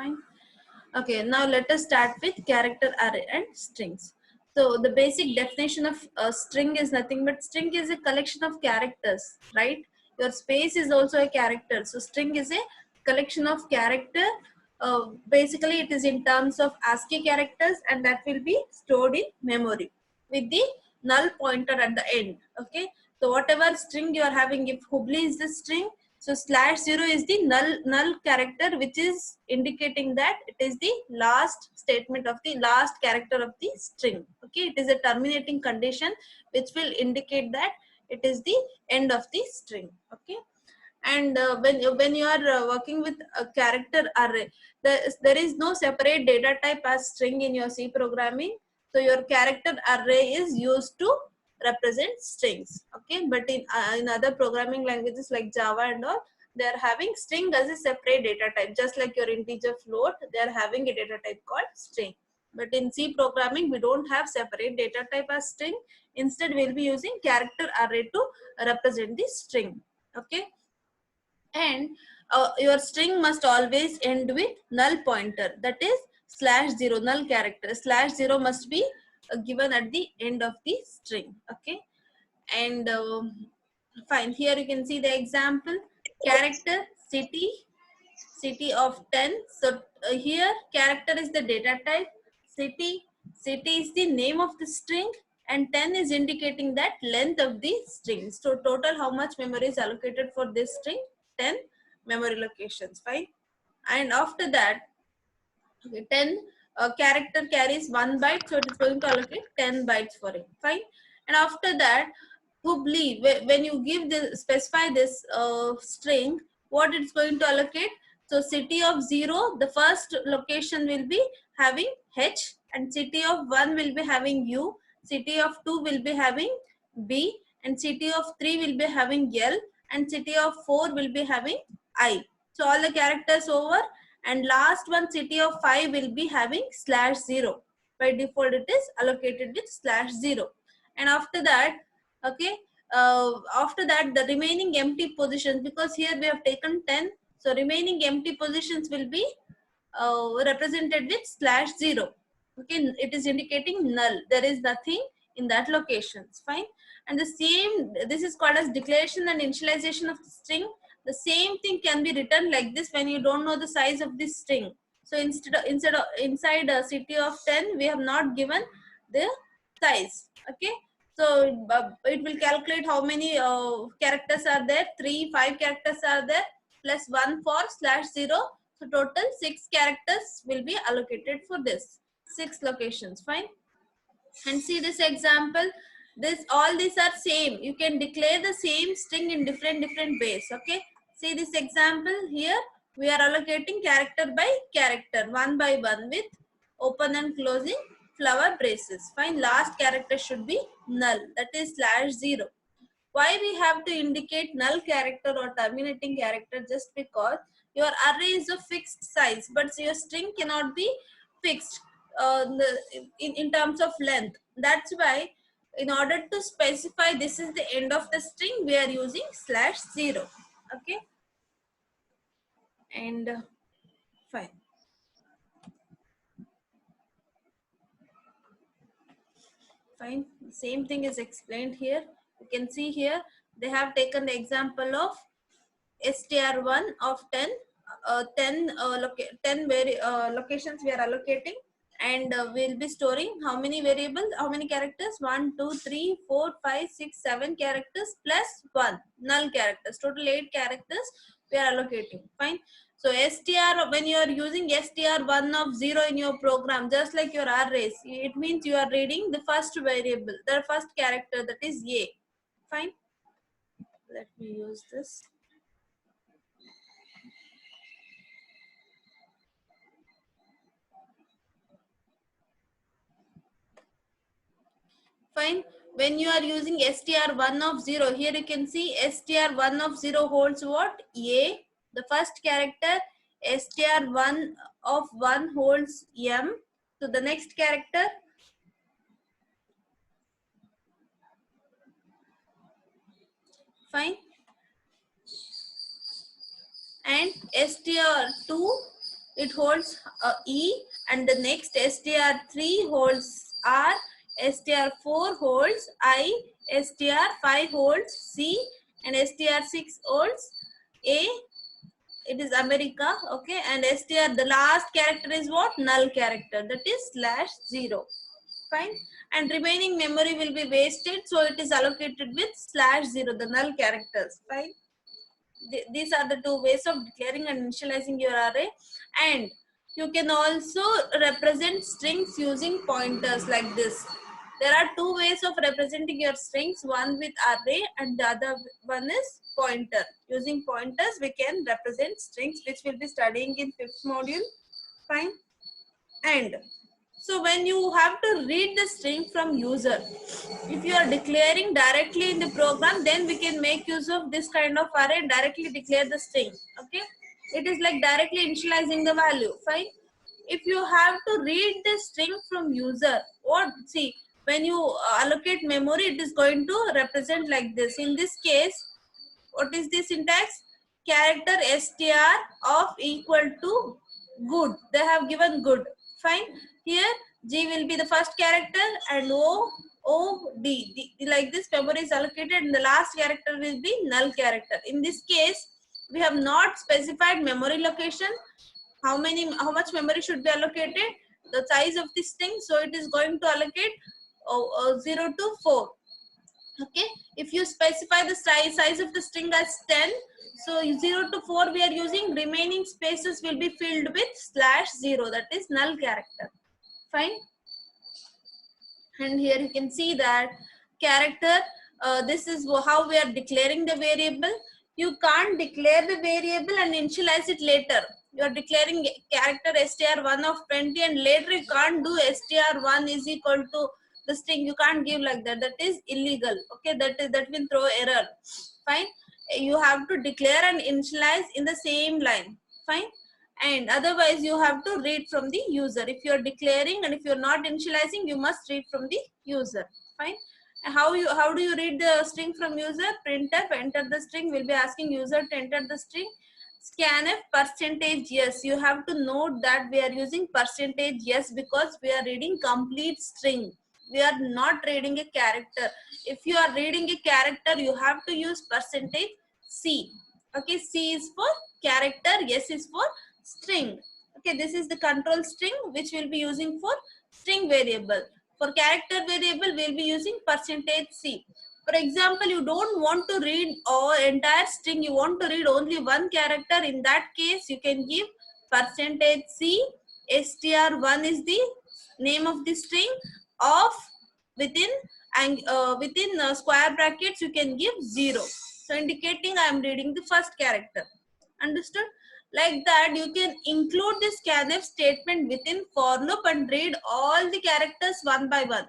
Fine. Okay, now let us start with character array and strings. So the basic definition of a string is nothing but string is a collection of characters, right? Your space is also a character. So string is a collection of character. Basically, it is in terms of ASCII characters, and that will be stored in memory with the null pointer at the end. Okay. So whatever string you are having, if Hubli is the string, so /0 is the null character, which is indicating that it is the last statement of the last character of the string. Okay, it is a terminating condition which will indicate that it is the end of the string. Okay, and when you are working with a character array, there is no separate data type as string in your C programming. So your character array is used to represent strings. Okay, but in other programming languages like Java and all, they are having string as a separate data type, just like your integer float. They are having a data type called string. But in C programming, we don't have separate data type as string. Instead, we'll be using character array to represent the string. Okay, and your string must always end with null pointer, that is /0, null character. /0 must be given at the end of the string. Okay, and fine, here you can see the example character city of 10. So here character is the data type, city is the name of the string, and 10 is indicating that length of the string. So total how much memory is allocated for this string? 10 memory locations. Fine. And after that, okay, 10 character carries 1 byte, so it is going to allocate 10 bytes for it. Fine. And after that, Hubli, when you give the specify this string, what it's going to allocate? So city of 0, the first location will be having H, and city of 1 will be having U, city of 2 will be having B, and city of 3 will be having L, and city of 4 will be having I. So all the characters over, and last one city of 5 will be having /0. By default it is allocated with /0. And after that, okay, after that the remaining empty positions, because here we have taken 10, so remaining empty positions will be represented with /0. Okay, it is indicating null, there is nothing in that locations. Fine. And the same, this is called as declaration and initialization of the string. The same thing can be written like this when you don't know the size of this string. So inside a city of 10, we have not given the size. Okay, so it will calculate how many characters are there. 5 characters are there, plus 1 for /0. So total 6 characters will be allocated for this 6 locations. Fine. And see this example, this all these are same, you can declare the same string in different ways. Okay, see this example here, we are allocating character by character, one by one, with open and closing flower braces. Fine. Last character should be null, that is /0. Why we have to indicate null character or terminating character? Just because your array is of fixed size, but your string cannot be fixed in terms of length. That's why in order to specify this is the end of the string, we are using /0. Okay, and fine. Fine, same thing is explained here. You can see here they have taken the example of str1 of 10, 10 locations we are allocating, and we'll be storing how many variables, how many characters? 1 2 3 4 5 6 7 characters plus 1 null characters, total 8 characters we are allocating. Fine. So str, when you are using str1 of 0 in your program, just like your arrays, it means you are reading the first variable, the first character, that is a. Fine. Let me use this. Fine. When you are using str1 of 0, here you can see str1 of 0 holds what? A. The first character. Str1 of 1 holds M. So the next character. Fine. And str2 it holds E, and the next str3 holds R, str4 holds I, str5 holds C, and str6 holds A. It is America, okay, and str, the last character is what? Null character, that is /0. Fine, and remaining memory will be wasted, so it is allocated with /0, the null characters. Fine, these are the two ways of declaring and initializing your array. And you can also represent strings using pointers like this. There are two ways of representing your strings, one with array and the other one is pointer. Using pointers we can represent strings, which we'll be studying in 5th module. Fine. And so when you have to read the string from user, if you are declaring directly in the program, then we can make use of this kind of array and directly declare the string. Okay, it is like directly initializing the value. Fine. If you have to read the string from user, or see, when you allocate memory, it is going to represent like this. In this case, what is the syntax? Character str of equal to good. They have given good. Fine. Here G will be the first character and D. Like this, memory is allocated and the last character will be null character. In this case, we have not specified memory location. How much memory should be allocated? The size of this string. So it is going to allocate 0 to 4. Okay, if you specify the size of the string as 10, so 0 to 4 we are using, remaining spaces will be filled with /0, that is null character. Fine. And here you can see that character, this is how we are declaring the variable. You can't declare the variable and initialize it later. You are declaring character str1 of 20 and later you can't do str1 is equal to the string. You can't give like that. That is illegal. Okay, that will throw error. Fine. You have to declare and initialize in the same line. Fine. And otherwise you have to read from the user. If you are declaring and if you are not initializing, you must read from the user. Fine. How do you read the string from user? Printf, enter the string. Will be asking user to enter the string. Scanf %yes. You have to note that we are using %yes because we are reading complete string. We are not reading a character. If you are reading a character, you have to use %C. Okay, C is for character, yes is for string. Okay, this is the control string which we'll be using for string variable. For character variable, we'll be using %C. For example, you don't want to read entire string, you want to read only one character. In that case, you can give %C, str1 is the name of the string, of within square brackets you can give 0. So indicating I am reading the first character. Understood? Like that, you can include this scanf statement within for loop and read all the characters one by one.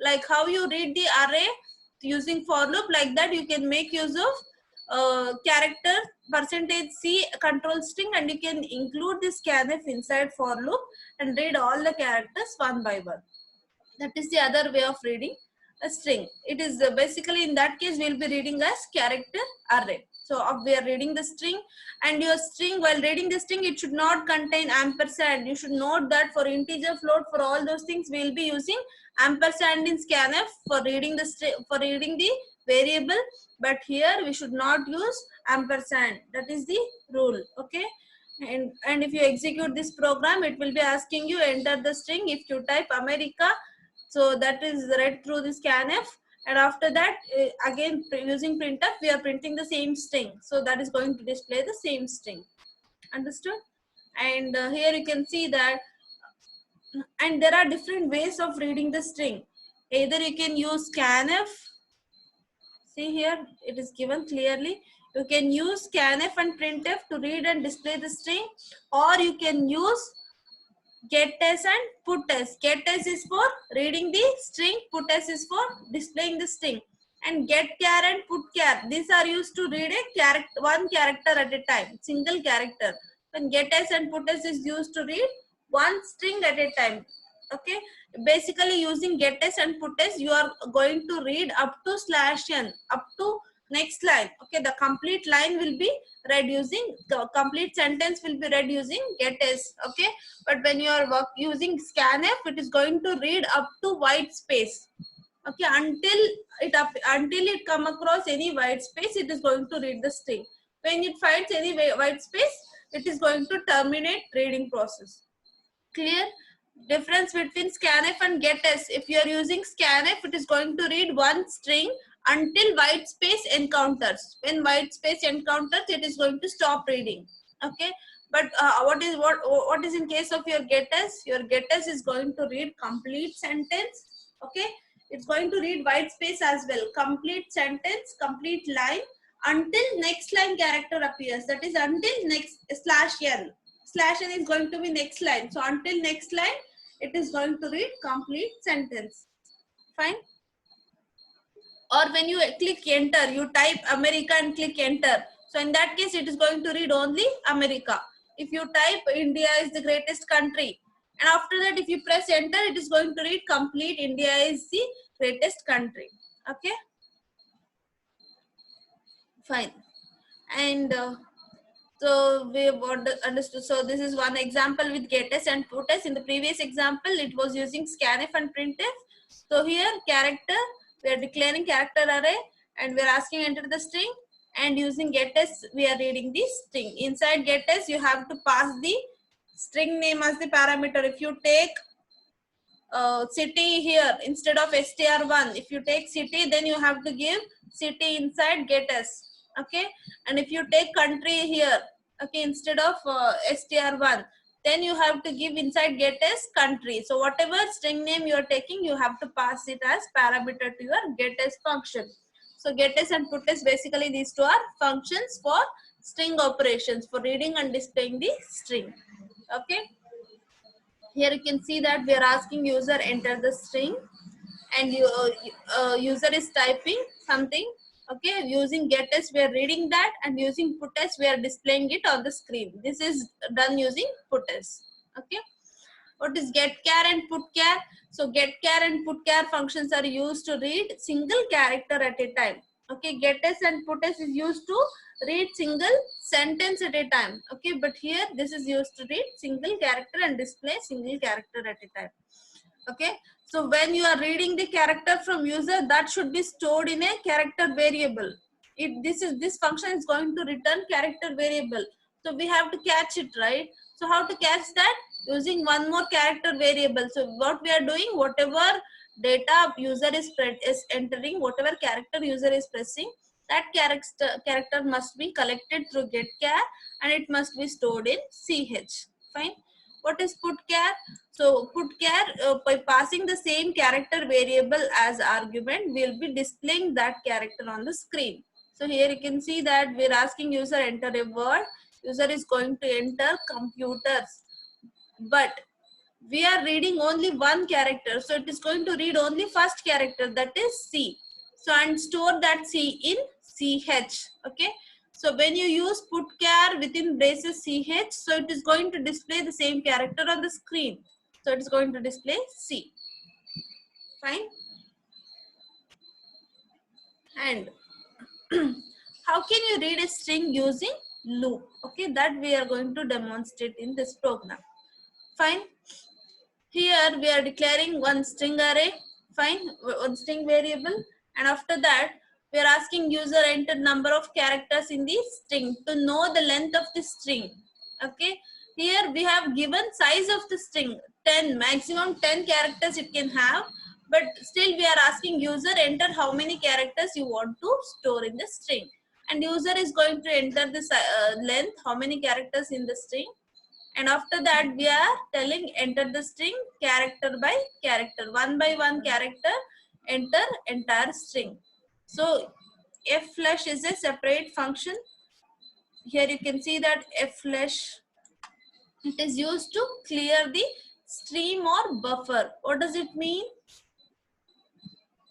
Like how you read the array using for loop, like that you can make use of character %C control string and you can include this scanf inside for loop and read all the characters one by one. That is the other way of reading a string. It is basically in that case we will be reading as character array. So we are reading the string, and your string, while reading the string, it should not contain ampersand. You should note that for integer, float, for all those things we will be using ampersand in scanf for reading the variable, but here we should not use ampersand. That is the rule. Okay. And if you execute this program, it will be asking you enter the string. If you type America, so that is read through the scanf, and after that again using printf we are printing the same string, so that is going to display the same string. Understood? And here you can see that, and there are different ways of reading the string. Either you can use scanf, see here it is given clearly, you can use scanf and printf to read and display the string, or you can use getS and putS. getS is for reading the string, putS is for displaying the string. And getChar and putChar, these are used to read one character at a time, single character. When getS and putS is used to read one string at a time. Okay, basically using getS and putS, you are going to read up to /n, up to next line. Okay, the complete line will be read using, the complete sentence will be read using getS. Okay, but when you are using scanf, it is going to read up to white space. Okay, until it come across any white space, it is going to read the string. When it finds any white space, it is going to terminate reading process. Clear? Difference between scanf and getS. If you are using scanf, it is going to read one string until white space encounters. When white space encounters, it is going to stop reading. Okay, but what is in case of your getS? Your getS is going to read complete sentence. Okay, it's going to read white space as well. Complete sentence, complete line until next line character appears. That is until next /n. /n is going to be next line. So until next line, it is going to read complete sentence. Fine. Or when you click enter, you type America and click enter. So in that case, it is going to read only America. If you type India is the greatest country, and after that, if you press enter, it is going to read complete India is the greatest country. Okay. Fine. And so we have understood. So this is one example with getS and putS. In the previous example, it was using scanf and printf. So here character, we are declaring character array and we are asking enter the string, and using getS, we are reading the string. Inside getS, you have to pass the string name as the parameter. If you take city here instead of str1, if you take city, then you have to give city inside getS. Okay, and if you take country here, okay, instead of str1, then you have to give inside getS country. So whatever string name you are taking, you have to pass it as parameter to your getS function. So getS and putS, basically these two are functions for string operations, for reading and displaying the string. Okay, here you can see that we are asking user enter the string, and user is typing something. Okay, using getS, we are reading that, and using putS, we are displaying it on the screen. This is done using putS. Okay, what is getChar and putChar? So getChar and putChar functions are used to read single character at a time. Okay, getS and putS is used to read single sentence at a time. Okay, but here this is used to read single character and display single character at a time. Okay, so when you are reading the character from user, that should be stored in a character variable. This function is going to return character variable, so we have to catch it, right? So how to catch that? Using one more character variable. So what we are doing, whatever data user is entering, whatever character user is pressing, that character must be collected through getChar, and it must be stored in ch. Fine. What is putChar? So putChar, by passing the same character variable as argument, will be displaying that character on the screen. So here you can see that we're asking user enter a word. User is going to enter computers, but we are reading only one character. So it is going to read only first character, that is C. So and store that C in ch. Okay. So when you use putChar within braces ch, so it is going to display the same character on the screen. So it is going to display C. Fine. And how can you read a string using loop? Okay, that we are going to demonstrate in this program. Fine. Here we are declaring one string array. Fine, one string variable, and after that we are asking user enter number of characters in the string to know the length of the string. Okay, here we have given size of the string 10, maximum 10 characters it can have, but still we are asking user enter how many characters you want to store in the string, and user is going to enter the length, how many characters in the string, and after that we are telling enter the string character by character, one by one character, enter entire string. So fflush is a separate function. Here you can see that fflush, it is used to clear the stream or buffer. What does it mean?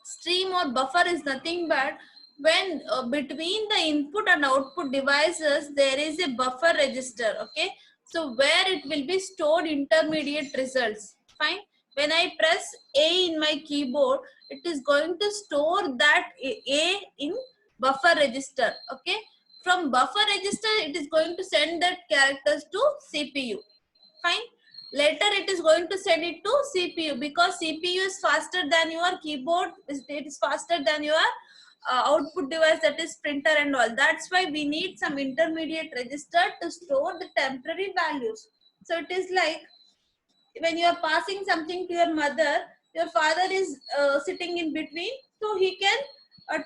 Stream or buffer is nothing but when between the input and output devices there is a buffer register. Okay, so where it will be stored intermediate results. Fine. When I press A in my keyboard, it is going to store that A in buffer register. Okay, from buffer register it is going to send that characters to CPU. Fine. Later it is going to send it to CPU because CPU is faster than your keyboard. It is faster than your output device, that is printer and all. That's why we need some intermediate register to store the temporary values. So it is like when you are passing something to your mother, your father is sitting in between, so he can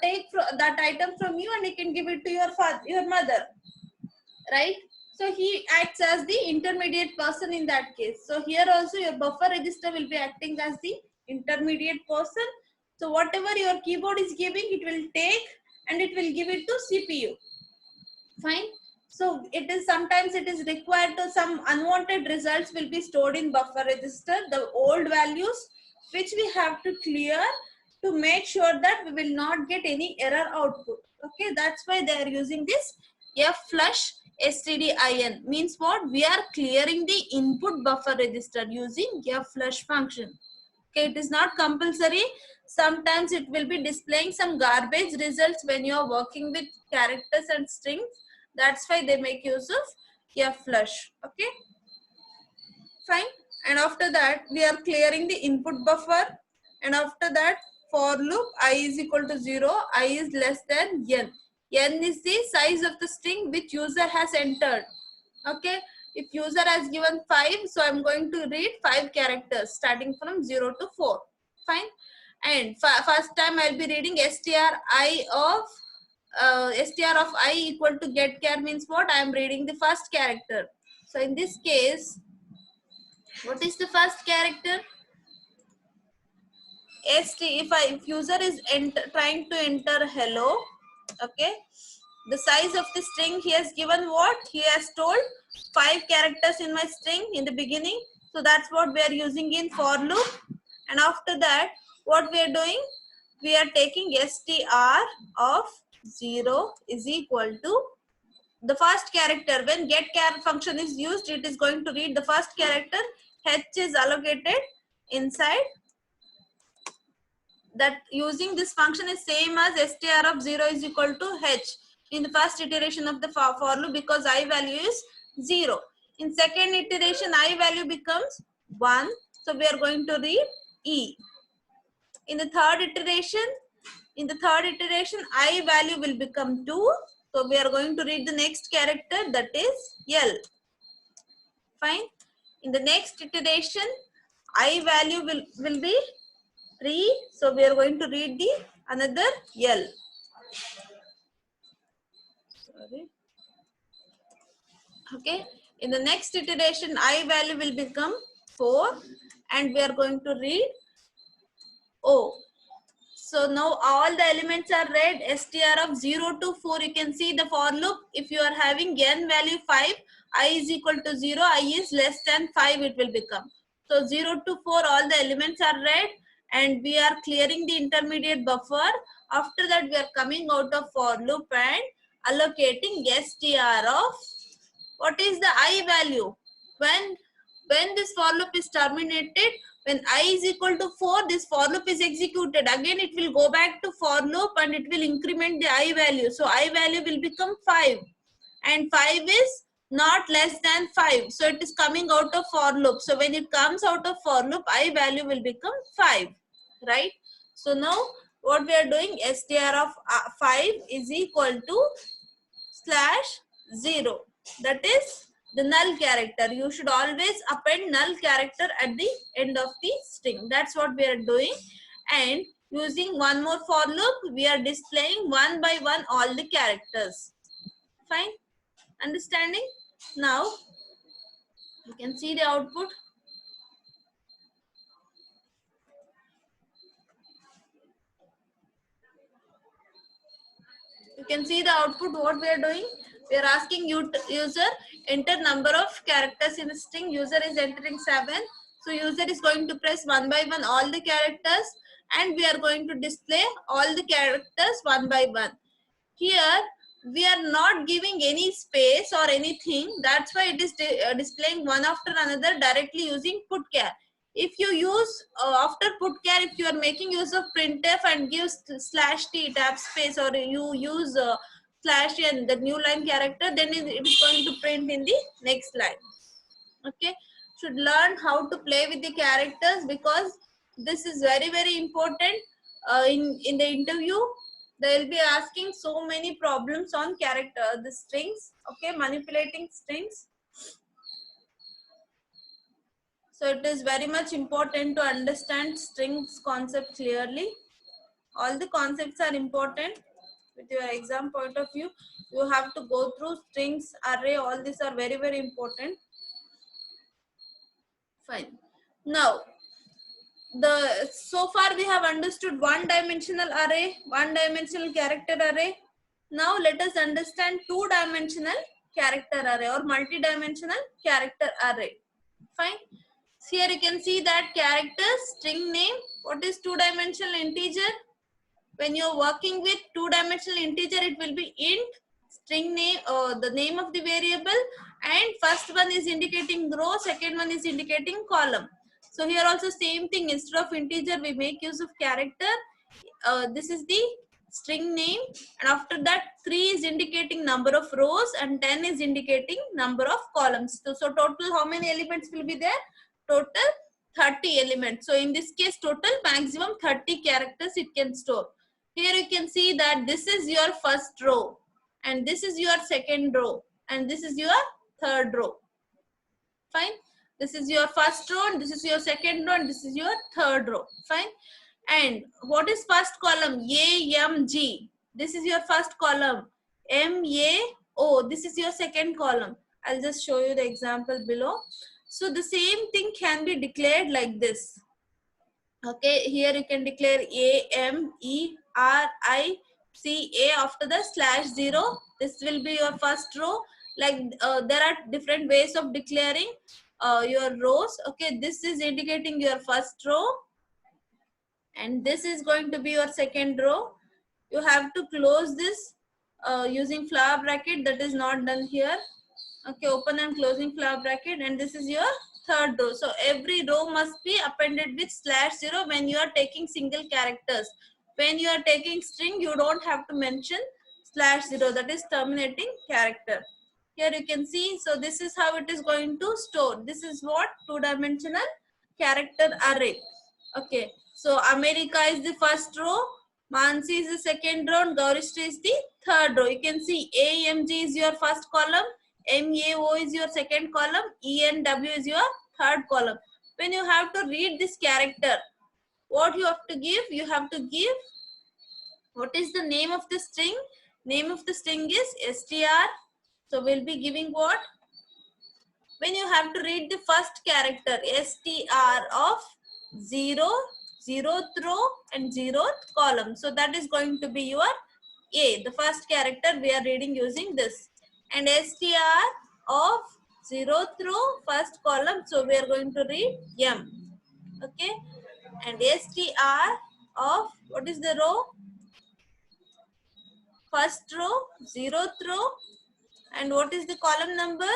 take that item from you and he can give it to your father, your mother, right? So he acts as the intermediate person in that case. So here also your buffer register will be acting as the intermediate person. So whatever your keyboard is giving, it will take and it will give it to CPU. Fine. So it is sometimes it is required to some unwanted results will be stored in buffer register, the old values which we have to clear to make sure that we will not get any error output. Okay, that's why they are using this flush stdin. Means what? We are clearing the input buffer register using flush function. Okay, it is not compulsory. Sometimes it will be displaying some garbage results when you are working with characters and strings. That's why they make use of flush. Okay, fine. And after that we are clearing the input buffer, and after that for loop I is equal to 0, I is less than n. N is the size of the string which user has entered. Okay, if user has given 5, so I'm going to read 5 characters starting from 0 to 4. Fine. And first time I'll be reading stri of str of I equal to get char, means what? I am reading the first character. So in this case, what is the first character? If user is trying to enter hello, okay, the size of the string he has given what? He has told 5 characters in my string in the beginning. So that's what we are using in for loop. And after that, what we are doing? We are taking str of 0 is equal to the first character. When get char function is used, it is going to read the first character. H is allocated inside. That using this function is same as str of 0 is equal to h in the first iteration of the for loop, because I value is 0. In second iteration, I value becomes 1. So we are going to read E. In the third iteration, I value will become 2. So we are going to read the next character, that is L. Fine. In the next iteration, I value will be 3. So we are going to read the another L. Sorry. Okay. In the next iteration, I value will become 4 and we are going to read O. So now all the elements are read. Str of 0 to 4, you can see the for loop. If you are having n value 5, I is equal to 0, I is less than 5, it will become. So 0 to 4, all the elements are read and we are clearing the intermediate buffer. After that, we are coming out of for loop and allocating str of what is the I value. When this for loop is terminated, when I is equal to 4, this for loop is executed. Again, it will go back to for loop and it will increment the I value. So I value will become 5 and 5 is not less than 5. So it is coming out of for loop. So when it comes out of for loop, I value will become 5, right? So now what we are doing, str of 5 is equal to /0. That is the null character. You should always append null character at the end of the string. That's what we are doing. And using one more for loop, we are displaying one by one all the characters. Fine. Understanding? Now you can see the output. You can see the output. What we are doing? We are asking you user enter number of characters in a string. User is entering 7. So user is going to press one by one all the characters and we are going to display all the characters one by one. Here we are not giving any space or anything. That's why it is displaying one after another directly using putchar. if you use after putchar, if you are making use of printf and give slash t tab space, or you use slash and the new line character, then it is going to print in the next line. Okay, should learn how to play with the characters, because this is very very important. In the interview they will be asking so many problems on character, the strings. Okay, manipulating strings. So it is very much important to understand strings concept clearly. All the concepts are important. With your exam point of view, you have to go through strings, array, all these are very very important. Fine. Now, so far we have understood one dimensional array, one dimensional character array. Now let us understand two dimensional character array or multi-dimensional character array. Fine. So here you can see that character, string name. What is two-dimensional integer? When you're working with two-dimensional integer, it will be int, string name, the name of the variable, and first one is indicating row, second one is indicating column. So here also same thing, instead of integer we make use of character. This is the string name, and after that 3 is indicating number of rows and 10 is indicating number of columns. So total how many elements will be there? Total 30 elements. So in this case total maximum 30 characters it can store. Here you can see that this is your first row and this is your second row and this is your third row. Fine. This is your first row and this is your second row and this is your third row. Fine. And what is first column? A, M, G. This is your first column. M, A, O. This is your second column. I'll just show you the example below. So the same thing can be declared like this. Okay, here you can declare A, M, E, R, I, C, A after the /0. This will be your first row. Like there are different ways of declaring your rows. Okay, this is indicating your first row and this is going to be your second row. You have to close this using flower bracket. That is not done here. Okay, open and closing flower bracket, and this is your third row. So every row must be appended with /0 when you are taking single characters. When you are taking string, you don't have to mention /0. That is terminating character. Here you can see, so this is how it is going to store. This is what two-dimensional character array. Okay, so America is the first row, Mansi is the second row, and Gaurishri is the third row. You can see AMG is your first column, MAO is your second column, ENW is your third column. When you have to read this character, what you have to give? You have to give, what is the name of the string? Name of the string is str. So we'll be giving what? When you have to read the first character, str of 0, 0th row and 0th column. So that is going to be your A, the first character we are reading using this. And str of 0th row, first column. So we are going to read M. Okay. And str of, what is the row? First row, 0th row. And what is the column number?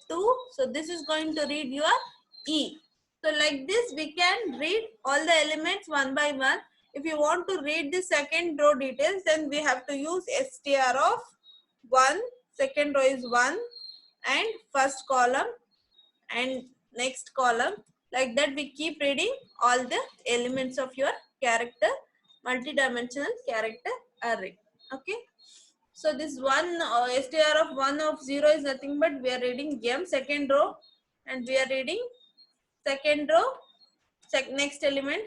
2. So this is going to read your E. So like this, we can read all the elements one by one. If you want to read the second row details, then we have to use str of 1. Second row is 1 and first column and next column. Like that, we keep reading all the elements of your character, multi-dimensional character array. Okay. So this one str of 1 of 0 is nothing but we are reading M, second row, and we are reading second row, next element.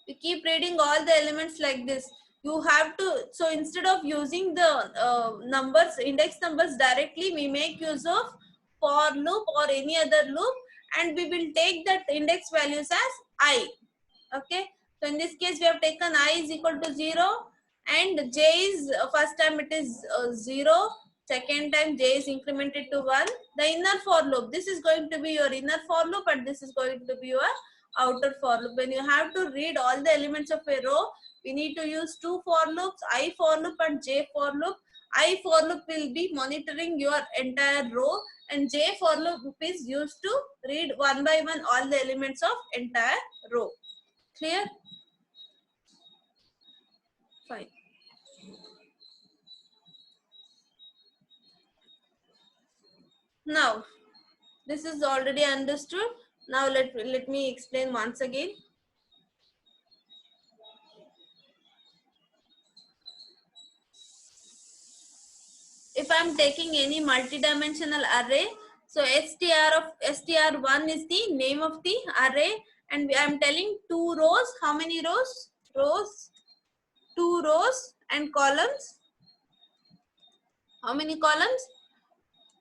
We keep reading all the elements like this. You have to, so instead of using the numbers, index numbers directly, we make use of for loop or any other loop, and we will take that index values as I. Okay. So in this case, we have taken I is equal to 0. And j is first time it is 0, second time j is incremented to 1. The inner for loop, this is going to be your inner for loop and this is going to be your outer for loop. When you have to read all the elements of a row, we need to use two for loops, I for loop and j for loop. I for loop will be monitoring your entire row and j for loop is used to read one by one all the elements of entire row. Clear? Fine. Now, this is already understood. Now let me explain once again. If I'm taking any multidimensional array, so str1 is the name of the array, and I'm telling 2 rows. How many rows? Rows, 2 rows, and columns. How many columns?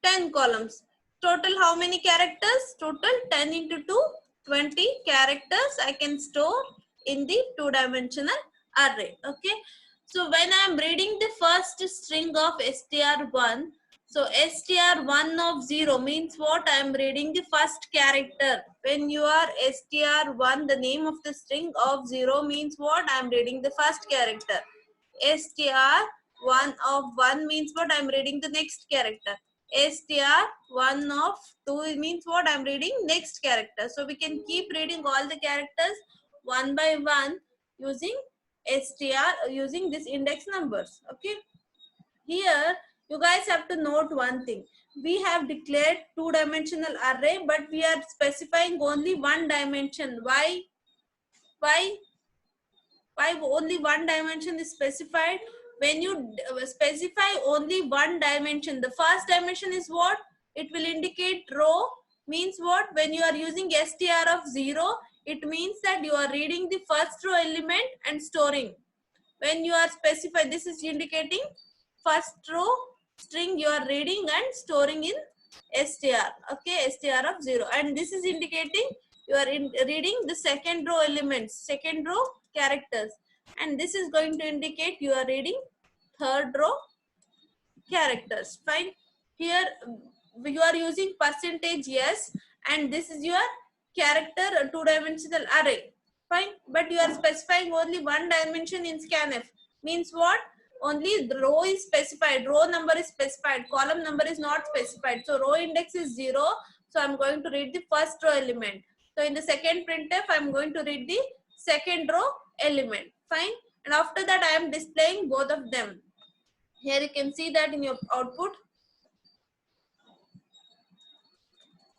10 columns. Total how many characters? Total 10 into 2, 20 characters I can store in the 2-dimensional array. Okay. So when I am reading the first string of str1, so str1 of 0 means what? I am reading the first character. When you are str1, the name of the string of 0 means what? I am reading the first character. str1 of 1 means what? I am reading the next character. str1 of 2 means what? I'm reading next character. So we can keep reading all the characters one by one using using this index numbers. Okay. Here you guys have to note one thing. We have declared 2-dimensional array, but we are specifying only 1 dimension. Why? Why? Why only 1 dimension is specified? When you specify only 1 dimension, the first dimension is what? It will indicate row. Means what? When you are using str of 0, it means that you are reading the first row element and storing. When you are specify, this is indicating first row string you are reading and storing in str. Okay, str of 0, and this is indicating you are reading the second row elements, second row characters, and this is going to indicate you are reading third row characters. Fine. Here you are using percentage yes, and this is your character 2-dimensional array. Fine. But you are specifying only 1 dimension in scanf. Means what? Only the row is specified, row number is specified, column number is not specified. So row index is 0. So I'm going to read the first row element. So in the second printf, I'm going to read the second row element. Fine. And after that, I am displaying both of them. Here you can see that in your output.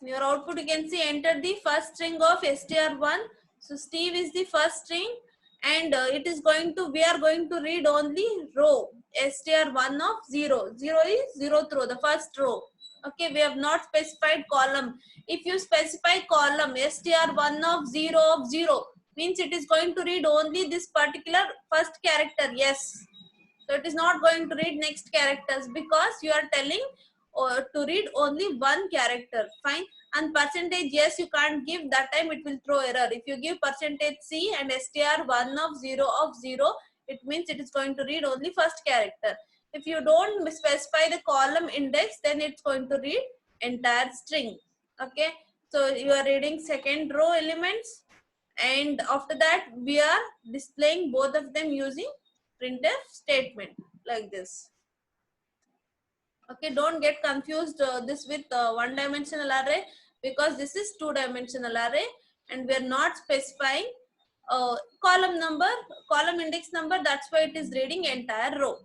In your output, you can see enter the first string of str1. So Steve is the first string, and it is going to, we are going to read only row str1 of 0. 0 is 0th row, the first row. Okay, we have not specified column. If you specify column str1 of 0 means it is going to read only this particular first character. Yes. So it is not going to read next characters because you are telling to read only one character. Fine. And percentage yes, you can't give, that time it will throw error. If you give percentage C and str1 of 0, it means it is going to read only first character. If you don't specify the column index, then it's going to read entire string. Okay. So you are reading second row elements, and after that we are displaying both of them using printf statement like this. Okay, don't get confused this with 1-dimensional array, because this is 2-dimensional array and we are not specifying column number, column index number. That's why it is reading entire row.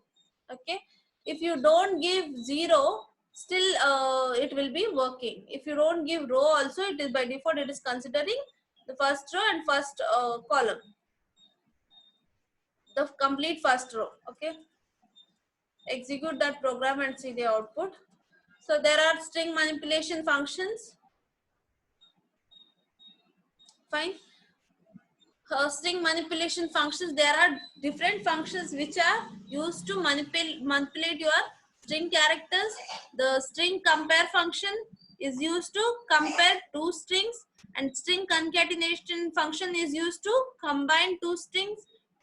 Okay, if you don't give 0, still it will be working. If you don't give row also, it is by default it is considering the first row and first column, the complete first row. Okay, execute that program and see the output. So there are string manipulation functions. Fine. String manipulation functions, there are different functions which are used to manipulate your string characters. The string compare function is used to compare 2 strings, and string concatenation function is used to combine 2 strings.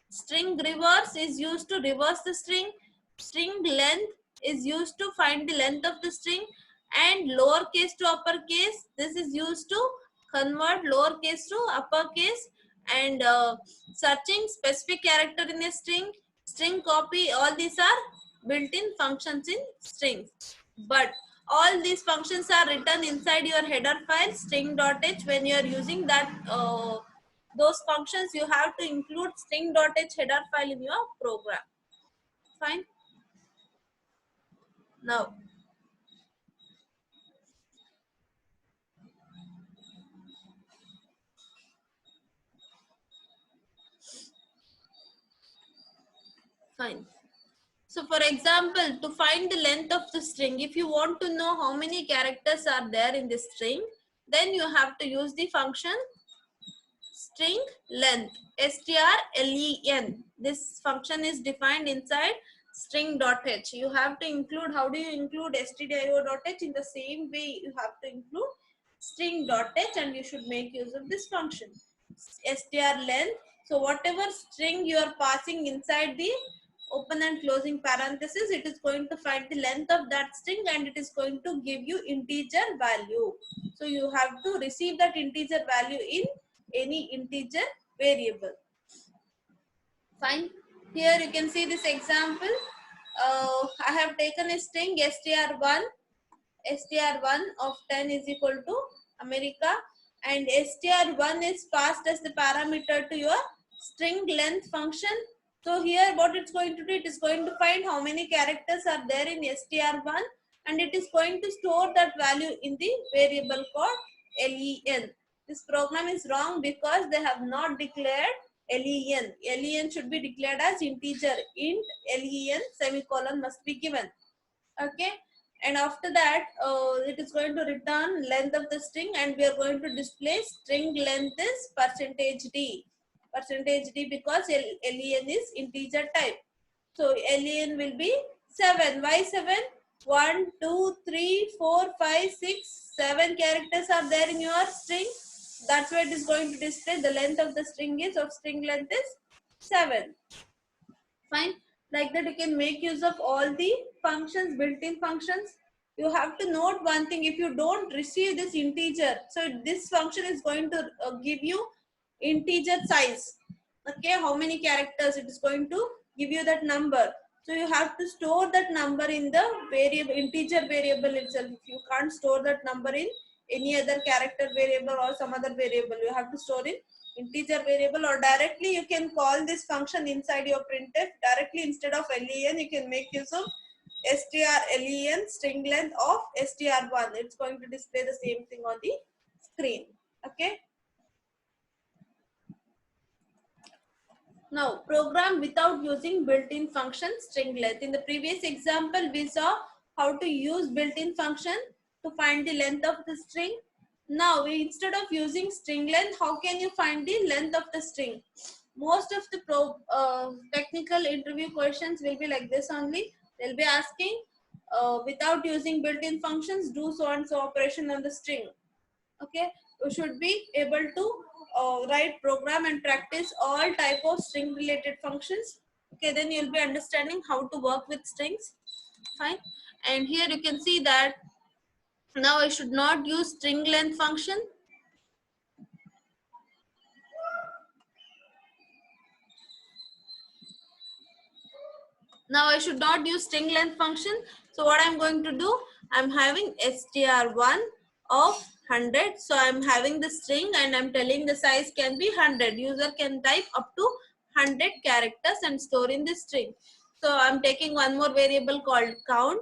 String reverse is used to reverse the string. String length is used to find the length of the string, and lowercase to uppercase, this is used to convert lowercase to uppercase, and searching specific character in a string, string copy, all these are built-in functions in strings. But All these functions are written inside your header file string.h. When you are using that those functions, you have to include string.h header file in your program. Fine. Now, fine. So for example, to find the length of the string, if you want to know how many characters are there in the string, then you have to use the function string length, strlen. This function is defined inside string.h. You have to include, how do you include stdio.h? In the same way, you have to include string.h, and you should make use of this function str length. So whatever string you are passing inside the open and closing parenthesis, it is going to find the length of that string and it is going to give you integer value. So you have to receive that integer value in any integer variable. Fine. Here you can see this example. I have taken a string str1 of 10 is equal to America, and str1 is passed as the parameter to your string length function. So here what it's going to do, it is going to find how many characters are there in str1 and it is going to store that value in the variable called len. This program is wrong because they have not declared len. Len should be declared as integer. Int len semicolon must be given. Okay, and after that it is going to return length of the string and we are going to display string length is %d because len is integer type. So len will be 7. Why 7? 1 2 3 4 5 6 7 characters are there in your string. That's why it is going to display the length of the string is of string length is 7. Fine. Like that you can make use of all the functions, built-in functions. You have to note one thing: if you don't receive this integer, so this function is going to give you integer size. Okay, how many characters, it is going to give you that number. So you have to store that number in the variable, integer variable itself. If you can't store that number in any other character variable or some other variable, you have to store in integer variable, or directly you can call this function inside your printf directly. Instead of len, you can make use of strlen string length of str1. It's going to display the same thing on the screen. Okay, now program without using built-in function string length. In the previous example we saw how to use built-in function to find the length of the string. Now instead of using string length, how can you find the length of the string? Most of the technical interview questions will be like this only. They'll be asking without using built-in functions, do so and so operation on the string. Okay, you should be able to write program and practice all type of string related functions. Okay, then you'll be understanding how to work with strings. Fine. And here you can see that now I should not use string length function. Now I should not use string length function. So what I'm going to do, I'm having str1 of 100. So I'm having the string and I'm telling the size can be 100. User can type up to 100 characters and store in the string. So I'm taking one more variable called count.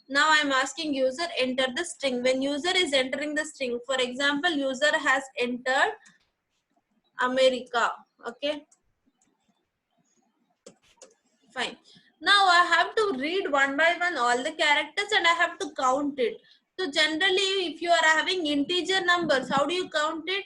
Now I'm asking user enter the string. When user is entering the string, for example, user has entered America. Okay, fine. Now I have to read one by one all the characters and I have to count it. So generally, if you are having integer numbers, how do you count it?